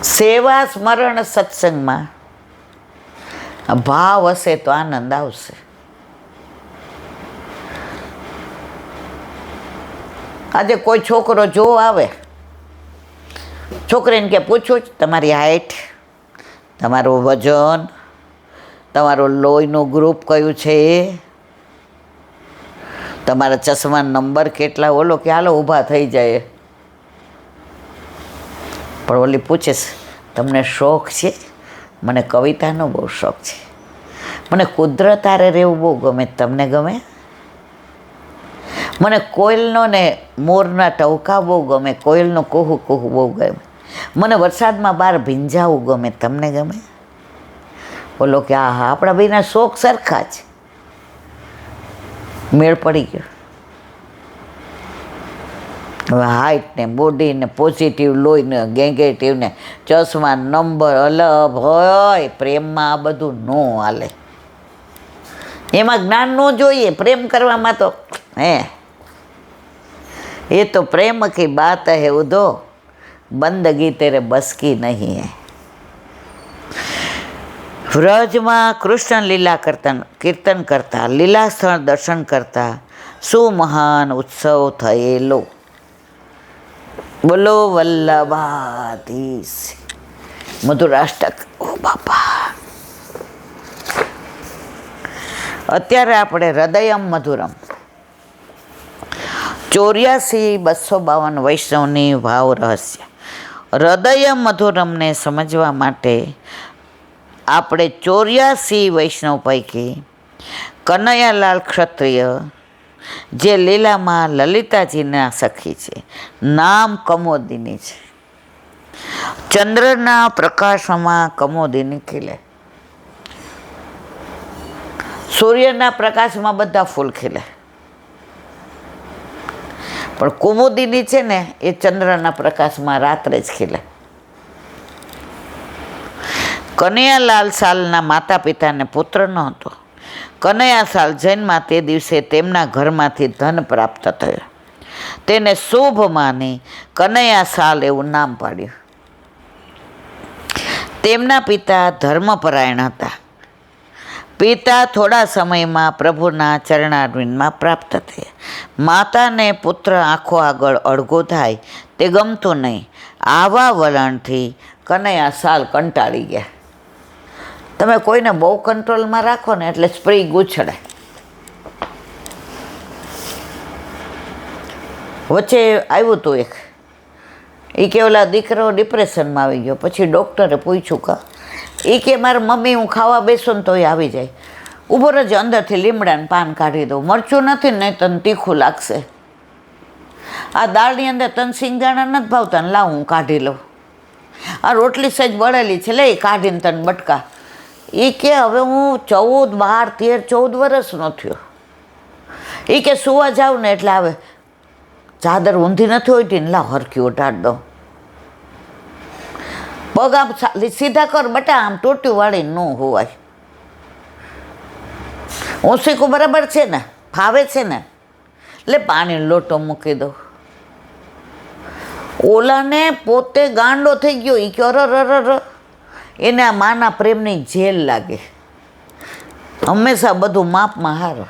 સેવા સ્મરણ સત્સંગમાં ભાવ હશે તો આનંદ આવશે. આજે કોઈ છોકરો જો આવે, છોકરીને કે પૂછું તમારી હાઈટ, તમારું વજન, તમારું લોહીનું ગ્રુપ કયું છે, તમારા ચશ્મા નંબર કેટલા, ઓલો કે હાલો ઊભા થઈ જાય. પણ ઓલી પૂછે તમને શોખ છે? મને કવિતાનો બહુ શોખ છે, મને કુદરત હારે રહેવું બહુ ગમે, તમને ગમે? મને કોયલનો ને મોરના ટહુકા બહુ ગમે, કોયલનો કુહુ કુહુ બહુ ગમે, મને વરસાદમાં બહાર ભીંજાવું ગમે, તમને ગમે? બોલો કે હા હા, આપણા બેના શોખ સરખા જ. મેળ પડી ગયો. હવે હાઈટ ને બોડી ને પોઝિટિવ લોહી ને ગેંગેટિવ ને ચશ્મા નંબર અલગ હોય, પ્રેમમાં આ બધું ન હાલે. એમાં જ્ઞાન ન જોઈએ, પ્રેમ કરવામાં તો એ તો પ્રેમ કી બાત હે ઉધો, બંદગી તેરે બસ કી નહીં હે. વ્રજમાં કૃષ્ણ લીલા કીર્તન કરતા, લીલા સ્થળ દર્શન કરતા શું મહાન ઉત્સવ થયેલો. બોલો વલ્લભાધીશ. મધુરાષ્ટક. ઓ બાપા, અત્યારે આપણે હૃદયમ મધુરમ 84,252 વૈષ્ણવની ભાવ રહસ્ય. હૃદય મધુરમને સમજવા માટે આપણે 84 વૈષ્ણવ પૈકી કનૈયાલાલ ક્ષત્રિય, જે લીલામાં લલિતાજીના સખી છે, નામ કમોદિની છે. ચંદ્રના પ્રકાશમાં કમોદિની ખીલે, સૂર્યના પ્રકાશમાં બધા ફૂલ ખીલે, પણ કુમુદિની છે ને એ ચંદ્રના પ્રકાશમાં રાત્રે જ ખીલે. કનૈયાલાલ સાલના માતા પિતાને પુત્ર ન હતો. કનૈયા સાલ જન્મા તે દિવસે તેમના ઘરમાંથી ધન પ્રાપ્ત થયો. તેને શુભ માની કનૈયા સાલ એવું નામ પાડ્યું. તેમના પિતા ધર્મપરાયણ હતા. પિતા થોડા સમયમાં પ્રભુના ચરણારવિંદમાં પ્રાપ્ત થયા. માતાને પુત્ર આંખો આગળ અળગો થાય તે ગમતું નહીં. આવા વલણથી કનૈયા સાલ કંટાળી ગયા. તમે કોઈને બહુ કંટ્રોલમાં રાખો ને એટલે સ્પ્રી ગૂંચડે. વચ્ચે આવ્યું હતું એક, એ કે ઓલા દીકરો ડિપ્રેશનમાં આવી ગયો. પછી ડૉક્ટરે પૂછ્યું કે એ કે મારી મમ્મી હું ખાવા બેસું ને તો એ આવી જાય. ઊભો રહેજે, અંદરથી લીમડાને પાન કાઢી દઉં, મરચું નથી ને તને તીખું લાગશે. આ દાળની અંદર તને સિંગદાણા નથી ભાવતા ને લાવ હું કાઢી લઉં. આ રોટલી સહેજ બળેલી છે, લે કાઢીને તને બટકા. એ કે હવે હું 14, 12, 13, 14 વર્ષનો થયો. એ કે સુવા જાઉં ને એટલે આવે ચાદર ઊંધી નથી હોતી ને લાવ હરખી ઉઠાડ દઉં. પગ આમ સીધા કર બટા, આમ ટોટ્યું વાળીને ન હોવાય. ઓશીકું બરાબર છે ને, ફાવે છે ને, એટલે પાણીનો લોટો મૂકી દઉં. ઓલાને પોતે ગાંડો થઈ ગયો. એ કે અરર, એને આ માના પ્રેમની જેલ લાગે. હંમેશા બધું માપમાં હારો.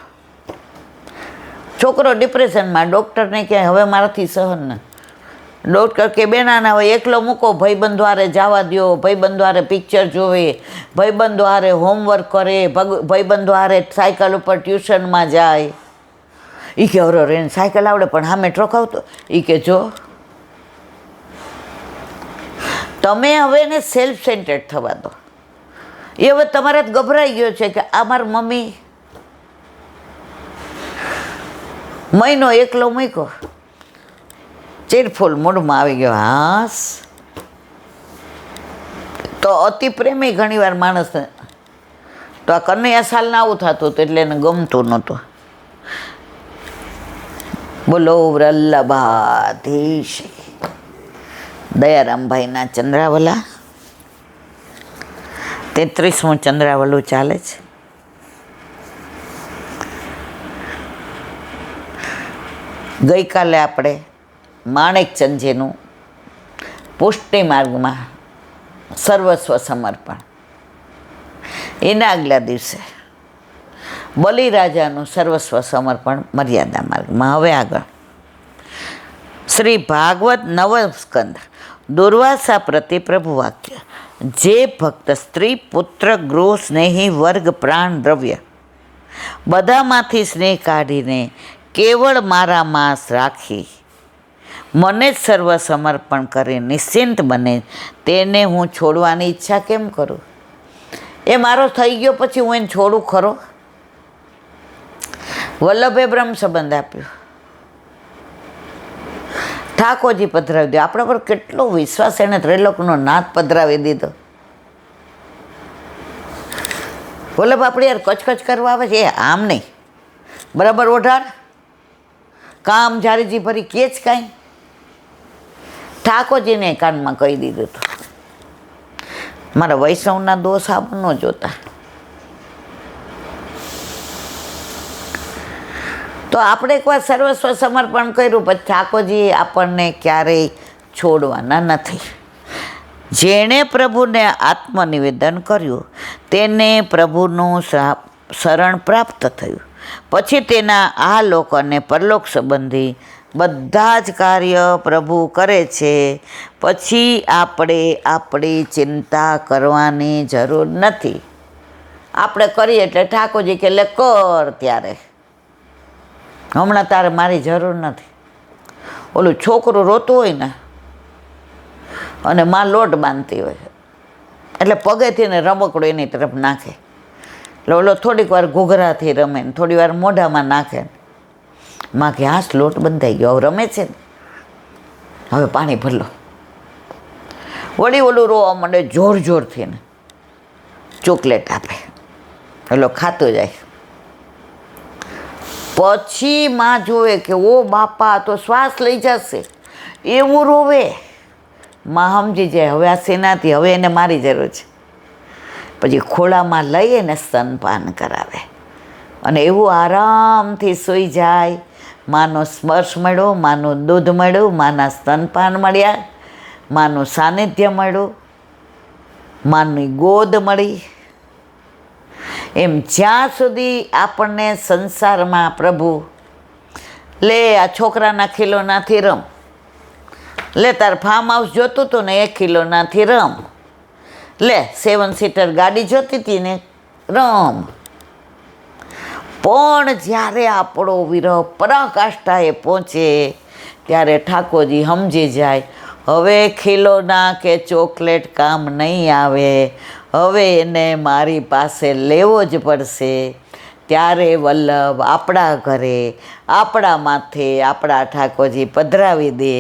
છોકરો ડિપ્રેશનમાં, ડૉક્ટરને કહે હવે મારાથી સહન ન. ડૉક્ટર કે બેનાના હવે એકલો મૂકો, ભાઈબંધો હારે જવા દો, ભાઈબંધો હારે પિક્ચર જોવે, ભાઈબંધો હારે હોમવર્ક કરે, ભાઈબંધો હારે સાયકલ ઉપર ટ્યુશનમાં જાય. એ કે અરર એને સાયકલ આવડે પણ સામે ટ્રકાવતો. એ કે જો તમે હવે એને સેલ્ફ સેન્ટર્ડ થવા દો. એ હવે તમારે ગભરાઈ ગયો છે કે આ મારી મમ્મી મહિનો એકલો મૂક્યો, ચીરફૂલ મૂડમાં આવી ગયો હાસ. તો અતિ પ્રેમી ઘણીવાર માણસને, તો આ કનૈયા સાલને આવું થતું હતું એટલે એને ગમતું નહોતું. બોલો વલ્લભાધીશ. દયારામભાઈના ચંદ્રાવલા 33મું ચંદ્રાવલું ચાલે છે. ગઈકાલે આપણે માણેકચંદજીનું પુષ્ટિ માર્ગમાં સર્વસ્વ સમર્પણ. એના આગલા દિવસે બલિરાજાનું સર્વસ્વ સમર્પણ મર્યાદા માર્ગમાં. હવે આગળ શ્રી ભાગવત નવસ્કંદ દુર્વાસા પ્રતિ પ્રભુ વાક્ય. જે ભક્ત સ્ત્રી પુત્ર ગૃહ સ્નેહી વર્ગ પ્રાણ દ્રવ્ય બધામાંથી સ્નેહ કાઢીને કેવળ મારા માસ રાખી મને જ સર્વ સમર્પણ કરી નિશ્ચિંત બને તેને હું છોડવાની ઈચ્છા કેમ કરું? એ મારો થઈ ગયો પછી હું એને છોડું ખરો? વલ્લભે બ્રહ્મ સંબંધ આપ્યો, ઠાકોરજી પધરાવી દો. આપણા પર કેટલો વિશ્વાસ, એને ત્રિલોકનો નાથ પધરાવી દીધો. વલ્લભ આપણે યાર કચકચ કરવા આવે છે, એ આમ નહીં, બરાબર ઓઢાડ, કામ જારીજી ભરી કે જ કાંઈ. ઠાકોરજીને કાનમાં કહી દીધું હતું. મારા વૈષ્ણવના દોષ આપ ન જોતા. તો આપણે એકવાર સર્વસ્વ સમર્પણ કર્યું, પછી ઠાકોરજી આપણને ક્યારેય છોડવાના નથી. જેણે પ્રભુને આત્મનિવેદન કર્યું તેને પ્રભુનું શરણ પ્રાપ્ત થયું. પછી તેના આ લોક અને પરલોક સંબંધી બધા જ કાર્ય પ્રભુ કરે છે. પછી આપણે આપણી ચિંતા કરવાની જરૂર નથી. આપણે કરીએ એટલે ઠાકોરજી કે લે કર, ત્યારે હમણાં તારે મારી જરૂર નથી. ઓલું છોકરું રોતું હોય ને અને માં લોટ બાંધતી હોય એટલે પગેથી ને રમકડું એની તરફ નાખે, એટલે ઓલો થોડીક વાર ઘૂઘરાથી રમે ને થોડી વાર મોઢામાં નાખે. માં કે હાશ લોટ બંધાઈ ગયો, હવે રમે છે ને, હવે પાણી ભર લો. વળી ઓલું રોવા માંડે જોર જોરથી ને ચોકલેટ આપે, એટલે ખાતું જાય. પછી માં જોવે કે ઓ બાપા તો શ્વાસ લઈ જશે, એવું રોવે. માં સમજી જાય હવે આ સેનાથી, હવે એને મારી જરૂર છે. પછી ખોળામાં લઈ એને સ્તનપાન કરાવે અને એવું આરામથી સૂઈ જાય. માનો સ્પર્શ મળ્યો, માનું દૂધ મળ્યું, માના સ્તનપાન મળ્યા, માનું સાનિધ્ય મળ્યું, માની ગોદ મળી. એમ જ્યાં સુધી આપણને સંસારમાં પ્રભુ લે આ છોકરાના ખીલોનાથી રમ, લે તાર ફાર્મ હાઉસ જોતું હતું ને 1 કિલોનાથી રમ, લે 7 સીટર ગાડી જોતી હતી ને રમ. પણ જ્યારે આપણો વિરહ પરાકાષ્ઠાએ પહોંચે ત્યારે ઠાકોરજી સમજી જાય હવે ખીલોના કે ચોકલેટ કામ નહીં આવે, હવે એને મારી પાસે લેવો જ પડશે. ત્યારે વલ્લભ આપણા ઘરે આપણા માથે આપણા ઠાકોરજી પધરાવી દે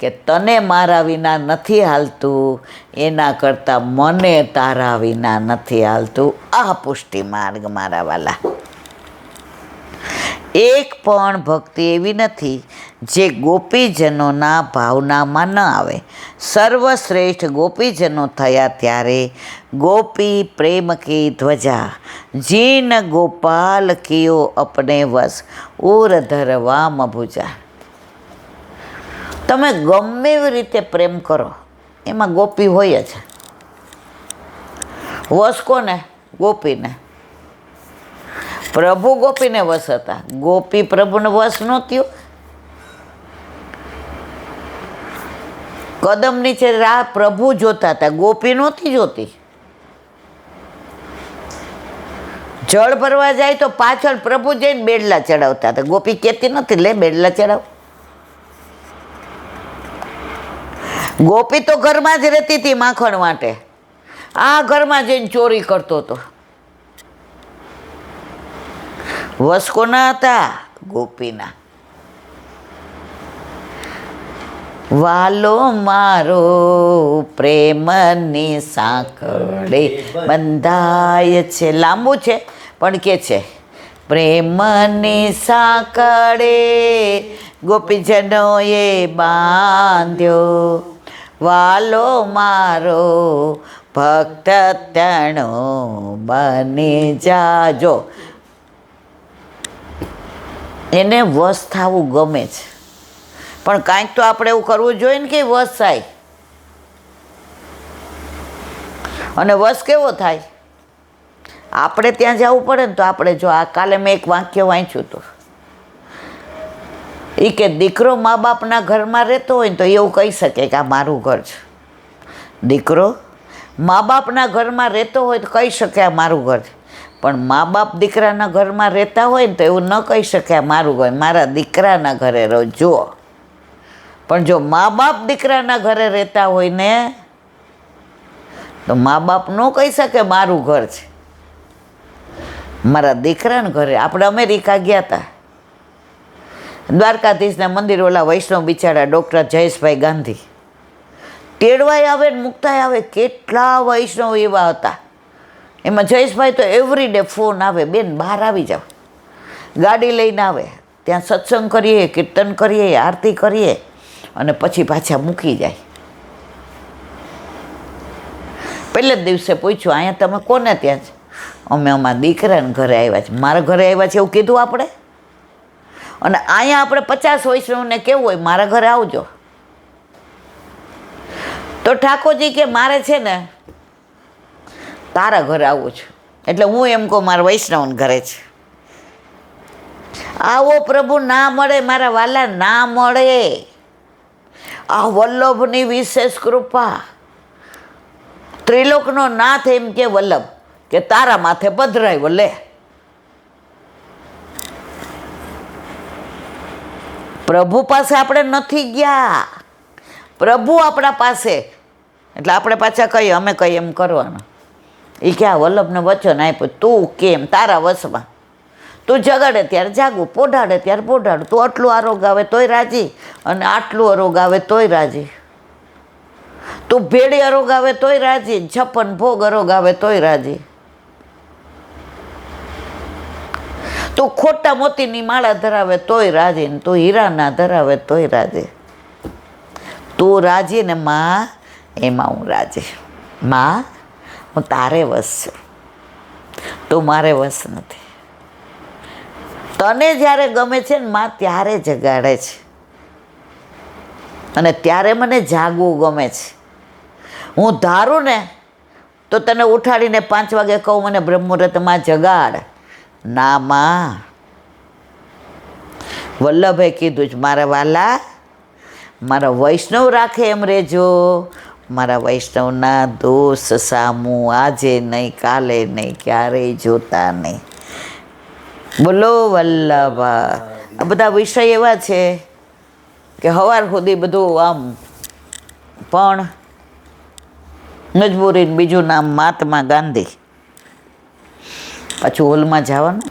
કે તને મારા વિના નથી હાલતું, એના કરતાં મને તારા વિના નથી હાલતું. આ પુષ્ટિ માર્ગ મારા વાલા. એક પણ ભક્તિ એવી નથી જે ગોપીજનોના ભાવનામાં ન આવે. સર્વશ્રેષ્ઠ ગોપીજનો થયા ત્યારે ગોપી પ્રેમ કી ધ્વજા જીન ગોપાલ કિયો અપને વશ ઉર્ધર વામ ભુજા. તમે ગમે એવી રીતે પ્રેમ કરો એમાં ગોપી હોય જ. વશ કોને? ગોપીને. પ્રભુ ગોપીને વશ હતા, ગોપી પ્રભુને વશ ન થયો. કદમ નીચે રાહ પ્રભુ જોતા હતા, ગોપી નહોતી જોતી. જળ ભરવા જાય તો પાછળ પ્રભુ જઈને બેડલા ચડાવતા હતા, ગોપી કહેતી નથી લે બેડલા ચડાવ. ગોપી તો ઘરમાં જ રહેતી હતી માખણ માટે, આ ઘરમાં જઈને ચોરી કરતો હતો. વશ કોના હતા? ગોપીના. વાલો મારો પ્રેમની સાંકળે બંધાય છે. લાંબુ છે પણ કે છે પ્રેમની સાંકળે ગોપીજનોએ બાંધ્યો, વાલો મારો ભક્ત તણો બની જાજો. એને વશ થવું ગમે છે, પણ કાંઈક તો આપણે એવું કરવું જોઈએ ને કે વશ થાય. અને વશ કેવો થાય, આપણે ત્યાં જવું પડે ને તો આપણે જો આ કાલે મેં એક વાક્ય વાંચ્યું હતું, એ કે દીકરો મા બાપના ઘરમાં રહેતો હોય ને તો એવું કહી શકે કે આ મારું ઘર છે. દીકરો મા બાપના ઘરમાં રહેતો હોય તો કહી શકે આ મારું ઘર છે, પણ મા બાપ દીકરાના ઘરમાં રહેતા હોય ને તો એવું ન કહી શકે આ મારું ઘર, મારા દીકરાના ઘરે રહેજો. પણ જો મા બાપ દીકરાના ઘરે રહેતા હોય ને તો મા બાપ ન કહી શકે મારું ઘર છે, મારા દીકરાના ઘરે. આપણે અમેરિકા ગયા હતા, દ્વારકાધીશના મંદિર, ઓલા વૈષ્ણવ બિચારા ડૉક્ટર જયેશભાઈ ગાંધી તેડવાય આવે ને મુકતાય આવે, કેટલા વૈષ્ણવ એવા હતા. એમાં જયેશભાઈ તો એવરી ડે ફોન આવે, બેન બહાર આવી જાઓ, ગાડી લઈને આવે, ત્યાં સત્સંગ કરીએ, કીર્તન કરીએ, આરતી કરીએ અને પછી પાછા મૂકી જાય. પહેલે જ દિવસે પૂછ્યું, અહીંયા તમે કોને ત્યાં છે? અમે અમારા દીકરાને ઘરે આવ્યા છે. મારા ઘરે આવ્યા છે એવું કીધું આપણે? અને અહીંયા આપણે 50 વૈષ્ણવને કેવું હોય, મારા ઘરે આવજો. તો ઠાકોરજી કે મારે છે ને તારા ઘરે આવવું છે, એટલે હું એમ કહું મારા વૈષ્ણવને ઘરે છે. આવો પ્રભુ ના મળે મારા વાલા, ના મળે. આ વલ્લભની વિશેષ કૃપા. ત્રિલોકનો નાથ એમ કે વલ્લભ કે તારા માથે પધરાય લે. પ્રભુ પાસે આપણે નથી ગયા, પ્રભુ આપણા પાસે. એટલે આપણે પાછા કહીએ, અમે કહીએ એમ કરવાનું. એ કે આ વલ્લભને વચન આપ્યું, તું કેમ તારા વશમાં, તું જગાડે ત્યારે જાગું, પોઢાડે ત્યારે પોઢાડું, તું આટલું આરોગ આવે તોય રાજી અને આટલું આરોગ આવે તોય રાજી, તું ભેળી આરોગ આવે તોય રાજી, 56 ભોગ આરોગ આવે તોય રાજી, તું ખોટા મોતીની માળા ધરાવે તોય રાજી, ને તું હીરાના ધરાવે તોય રાજી. તું રાજી ને માં, એમાં હું રાજી. માં, હું તારે વશ છું, તું મારે વશ નથી. તને જ્યારે ગમે છે ને માં ત્યારે જગાડે છે, અને ત્યારે મને જાગવું ગમે છે. હું ધારું ને તો તને ઉઠાડીને 5 વાગે કહું મને બ્રહ્મુહૂર્તમાં જગાડ. ના માં, વલ્લભે કીધું જ મારા વાલા, મારા વૈષ્ણવ રાખે એમ રહેજો. મારા વૈષ્ણવના દોષ સામું આજે નહીં, કાલે નહીં, ક્યારેય જોતા નહીં. બોલો વલ્લભ. આ બધા વિષય એવા છે કે સવાર સુધી બધું આમ, પણ મજબૂરી બીજું નામ મહાત્મા ગાંધી. પાછું હોલમાં જવાનું.